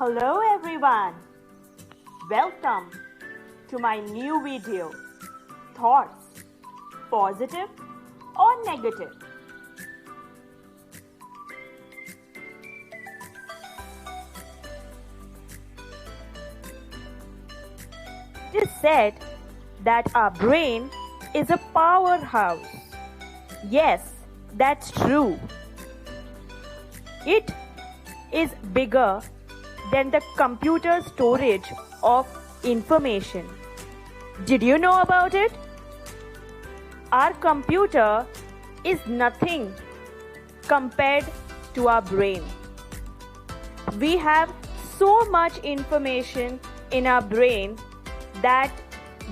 Hello everyone, welcome to my new video. Thoughts, positive or negative? It is said that our brain is a powerhouse. Yes, that's true. It is bigger than the computer storage of information. Did you know about it? Our computer is nothing compared to our brain. We have so much information in our brain that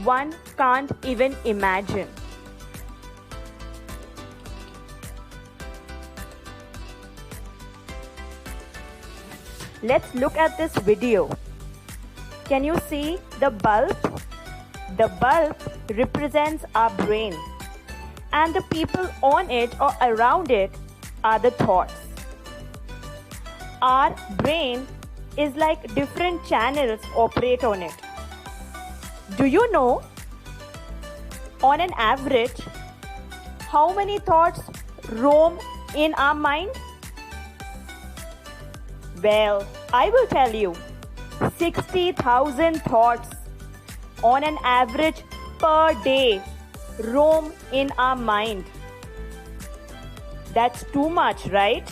one can't even imagine. Let's look at this video. Can you see the bulb? The bulb represents our brain, and the people on it or around it are the thoughts. Our brain is like different channels operate on it. Do you know, on an average, how many thoughts roam in our mind? Well, I will tell you, 60,000 thoughts on an average per day roam in our mind. That's too much, right?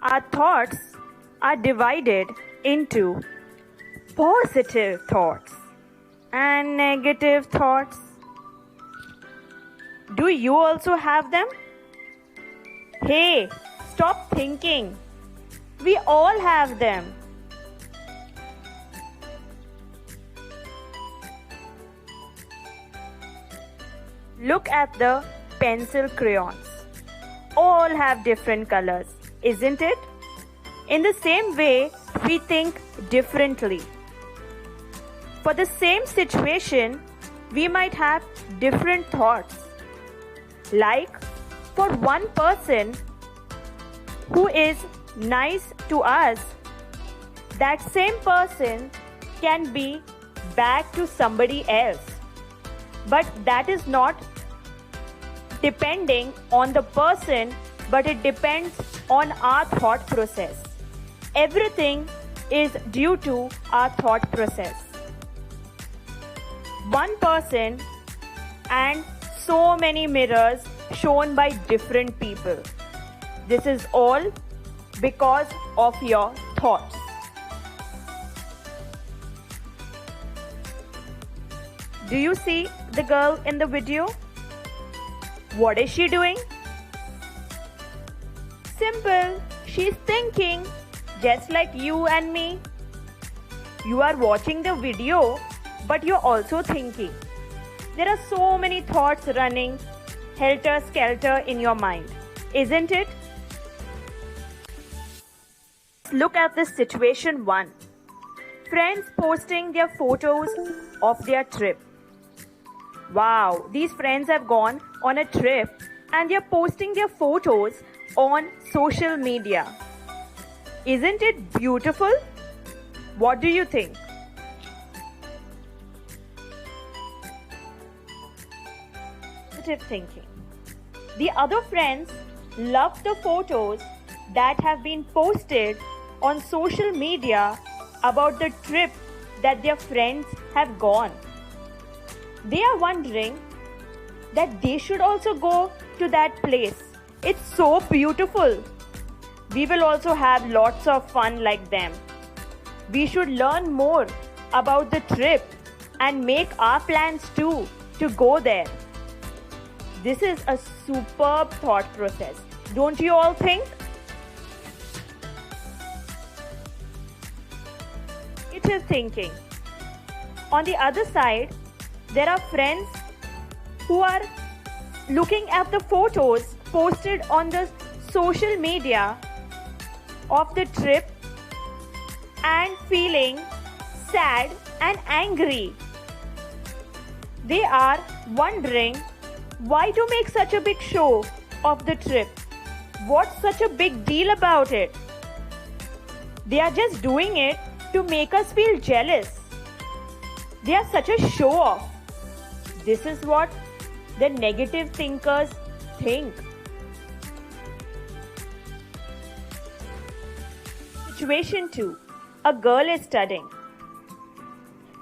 Our thoughts are divided into positive thoughts and negative thoughts. Do you also have them? Hey, stop thinking. We all have them. Look at the pencil crayons. All have different colors, isn't it? In the same way, we think differently. For the same situation, we might have different thoughts. Like, for one person who is nice to us, that same person can be bad to somebody else. But that is not depending on the person, but it depends on our thought process. Everything is due to our thought process. One person and so many mirrors shown by different people. This is all because of your thoughts. Do you see the girl in the video? What is she doing? Simple. She's thinking just like you and me. You are watching the video, but you're also thinking. There are so many thoughts running helter-skelter in your mind, isn't it? Look at this situation 1. Friends posting their photos of their trip. Wow, these friends have gone on a trip and they're posting their photos on social media. Isn't it beautiful? What do you think? Positive thinking. The other friends love the photos that have been posted on social media about the trip that their friends have gone. They are wondering that they should also go to that place. It's so beautiful. We will also have lots of fun like them. We should learn more about the trip and make our plans too to go there. This is a superb thought process. Don't you all think? It is thinking. On the other side, there are friends who are looking at the photos posted on the social media of the trip and feeling sad and angry. They are wondering Why to make such a big show of the trip? What's such a big deal about it? They are just doing it to make us feel jealous. They are such a show off. This is what the negative thinkers think. Situation 2. A girl is studying.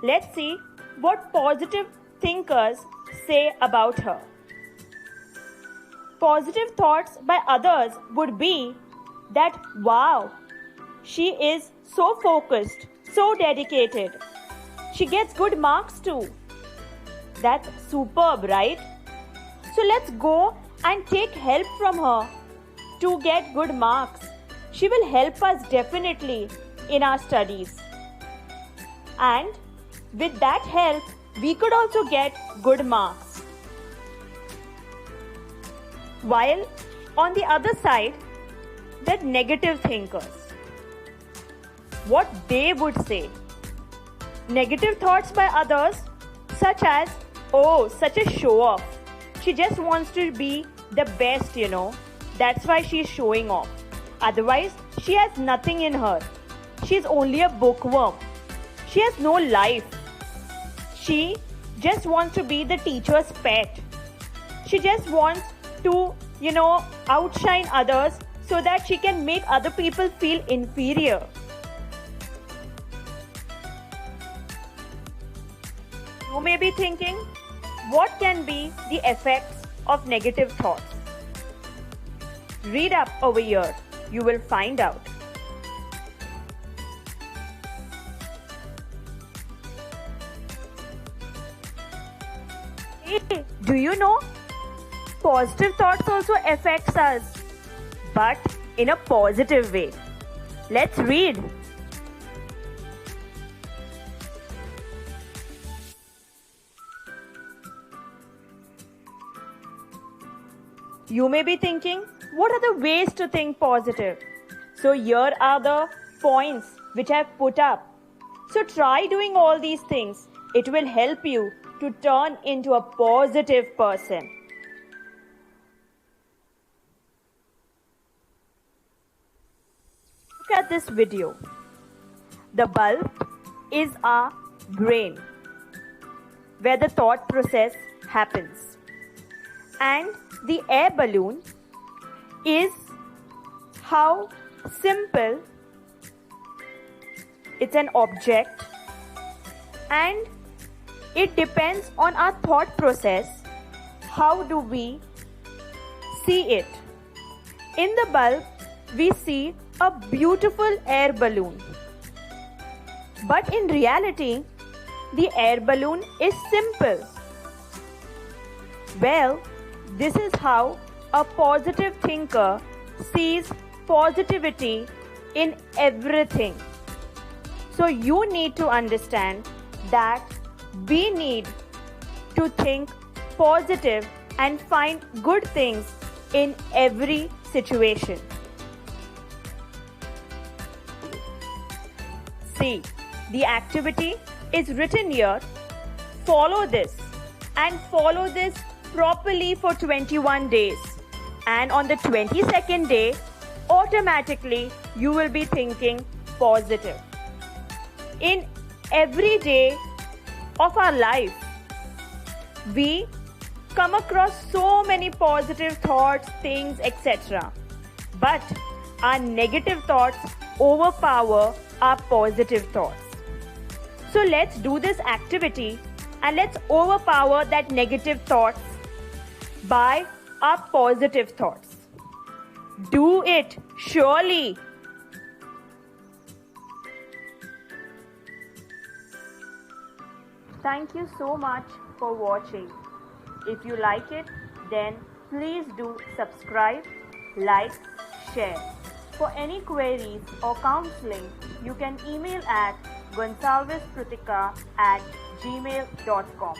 Let's see what positive thinkers say about her. Positive thoughts by others would be that, wow, she is so focused, so dedicated. She gets good marks too. That's superb, right? So let's go and take help from her to get good marks. She will help us definitely in our studies. And with that help, we could also get good marks. While on the other side, the negative thinkers, what they would say. Negative thoughts by others, such as, oh, such a show off. She just wants to be the best, That's why she's showing off. Otherwise, she has nothing in her. She's only a bookworm. She has no life. She just wants to be the teacher's pet. She just wants to, outshine others so that she can make other people feel inferior. You may be thinking, what can be the effects of negative thoughts? Read up over here. You will find out. Hey, do you know? Positive thoughts also affects us, but in a positive way. Let's read. You may be thinking, what are the ways to think positive? So here are the points which I have put up. So try doing all these things. It will help you to turn into a positive person. Look at this video. The bulb is our brain, where the thought process happens. And the air balloon is how simple it's an object, and it depends on our thought process. How do we see it? In the bulb, we see a beautiful air balloon. But in reality, the air balloon is simple. Well, this is how a positive thinker sees positivity in everything. So you need to understand that we need to think positive and find good things in every situation. See, the activity is written here. Follow this and follow this properly for 21 days. And on the 22nd day, automatically you will be thinking positive. In every day of our life, we come across so many positive thoughts, things, etc. But our negative thoughts overpower our positive thoughts. So let's do this activity and let's overpower that negative thoughts by our positive thoughts. Do it, surely. Thank you so much for watching. If you like it, then please do subscribe, like, share. For any queries or counseling, you can email at gonsalvespritika@gmail.com.